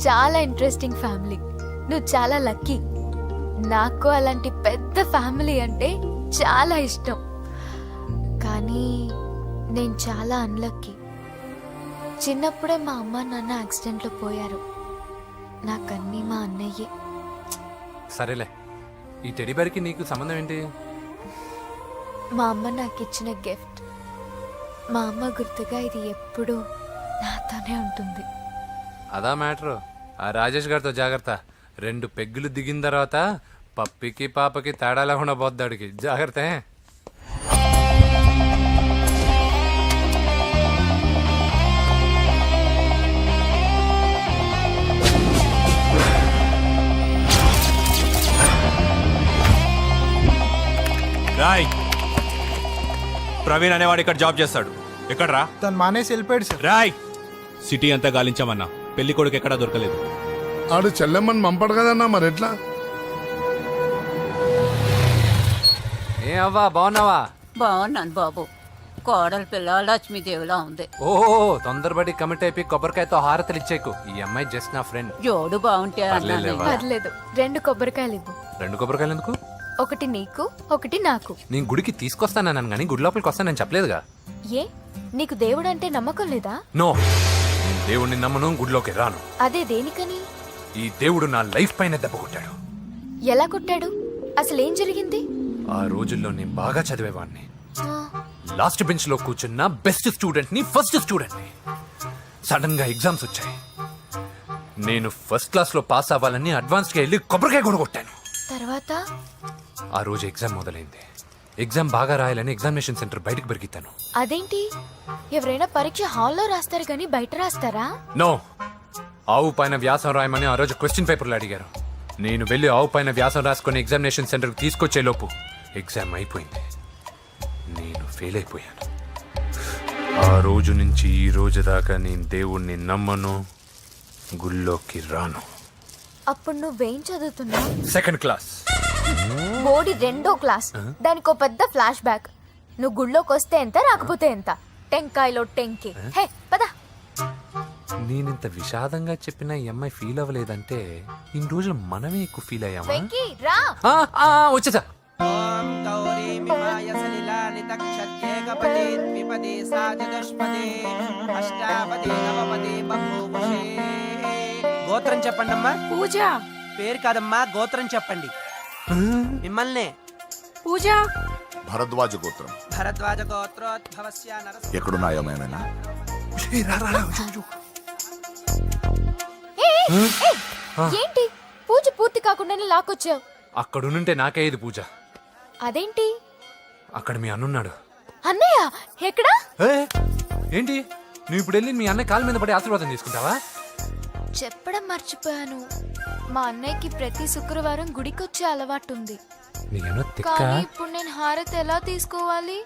చాలా ఇంట్రెస్టింగ్ ఫ్యామిలీ. నువ్వు చాలా లక్కీ. నాకు అలాంటి పెద్ద ఫ్యామిలీ అంటే చాలా ఇష్టం. కానీ నేను చాలా అన్లక్కీ. చిన్నప్పుడే మా అమ్మ నాన్న యాక్సిడెంట్లో పోయారు. నాకన్నీ మా అన్నయ్యే. సరేలే, ఈ టెడీ బేర్కి నీకు సంబంధం ఏంటి? మా అమ్మ నాకు ఇచ్చిన గిఫ్ట్. మా అమ్మ గుర్తుగా ఇది ఎప్పుడూ నాతోనే ఉంటుంది. అదా మ్యాటర్. ఆ రాజేష్ గారితో జాగ్రత్త. 2 పెగ్గులు దిగిన తర్వాత పప్పికి పాపకి తేడా లేకుండా పోద్దాడికి. జాగ్రత్త. రాయ్, ప్రవీణ్ అనేవాడు ఇక్కడ జాబ్ చేస్తాడు. ఎక్కడ్రా? తను మానేసి వెళ్ళిపోయాడు సార్. రాయ్, సిటీ అంతా గాలించామన్నా, పెళ్లి కొడుకు ఎక్కడా దొరకలేదు. ఆడు చెల్లెమ్మని పంపడు కదన్నా, మరి ఎట్లా? ఏ అవ్వా, బాగున్నావా? బాగున్నాను బాబు. కోడల పిల్ల లక్ష్మీదేవిలా ఉంది. ఓహో, తొందరపడి కమిట్ అయిపోయి కొబ్బరికాయతో హారతలు ఇచ్చేకు. ఈ అమ్మాయి జస్ట్ నా ఫ్రెండ్. జోడు బాగుంటే పర్లేదులేవా? పర్లేదు, 2 కొబ్బరికాయలు ఇవ్వు. 2 కొబ్బరికాయలు ఎందుకు? ఒకటి నీకు, ఒకటి నాకు. నేను గుడికి తీసుకొస్తానన్నాను కానీ గుడి లోపలికి వస్తానని చెప్పలేదుగా. ఏ, నీకు దేవుడు అంటే నమ్మకం లేదా? నో, నేను దేవుడిని నమ్మను, గుడిలోకి రాను. అదే దేనికని? ఈ దేవుడు నా లైఫ్ పైన దెబ్బ కొట్టాడు. ఎలా కొట్టాడు? అసలేం జరిగింది? ఆ రోజుల్లో నేను బాగా చదివేవాడిని. ఆ, లాస్ట్ బెంచ్ లో కూర్చున్న బెస్ట్ స్టూడెంట్ ని, ఫస్ట్ స్టూడెంట్ ని. సడన్ గా ఎగ్జామ్స్ వచ్చాయి. నేను ఫస్ట్ క్లాస్ లో పాస్ అవ్వాలని అడ్వాన్స్ గా వెళ్ళి కొబ్బరికాయ కూడా కొట్టాను. తర్వాత? ఆ రోజు ఎగ్జామ్ మొదలైంది. ఎగ్జామ్ బాగా రాయాలని ఎగ్జామినేషన్ సెంటర్ బయటకు పెరిగితాను. అదేంటి, ఎవరైనా పరీక్ష హాల్లో రాస్తారు కానీ బయట రాస్తారా? నో, ఆవు పైన వ్యాసం రాయమని ఆ రోజు క్వశ్చన్ పేపర్లు అడిగారు. నేను వెళ్ళి ఆవు పైన వ్యాసం రాసుకొని ఎగ్జామినేషన్ సెంటర్కి తీసుకొచ్చే లోపు ఎగ్జామ్ అయిపోయింది. నేను ఫెయిల్ అయిపోయాను. ఆ రోజు నుంచి ఈ రోజు దాకా నేను దేవుణ్ణి నమ్మను, గుళ్ళోకి రాను. అప్పుడు నువ్వేం చదువుతున్నావు? Second class. బోడి 2వ క్లాస్. దానికో పెద్ద ఫ్లాష్ బ్యాక్. నువ్వు గుళ్ళోకి వస్తే ఎంత, రాకపోతే ఎంత. టెంకాయలో టెంకి. హే పద. నేనింత విషాదంగా చెప్పిన ఈ అమ్మాయి ఫీల్ అవ్వలేదంటే ఇన్ని రోజులు మనమే ఎక్కువ ఫీల్ అయ్యామా? వెంకీ రా. వచ్చేసా. గోత్రం చెప్పండి అమ్మా. పూజ. పేరు కాదమ్మా, గోత్రం చెప్పండి. మిమ్మల్ని. పూజ. భరద్వాజ గోత్రం. భరద్వాజ గోత్రోద్భవస్య నరసింహ. ఎక్కడున్నాయో మేమైనా? ఏంటి పూజ పూర్తి కాకుండానే లాక్కొచ్చావు? అక్కడుంటే నాకే ఇది పూజ. అదేంటి? అక్కడ మీ అన్నున్నాడు. అన్నయ్య ఎక్కడా? ఏంటి నువ్వు ఇప్పుడు వెళ్ళి మీ అన్నయ్య కాళ్ళ మీద పడి ఆశీర్వాదం తీసుకుంటావా? చెప్పడం మర్చిపోయాను. మా అన్నయ్యకి ప్రతి శుక్రవారం గుడికొచ్చే అలవాటు ఉంది. నీకేమో తిక్క. కానీ ఇప్పుడు నేను హారతి ఎలా తీసుకోవాలి?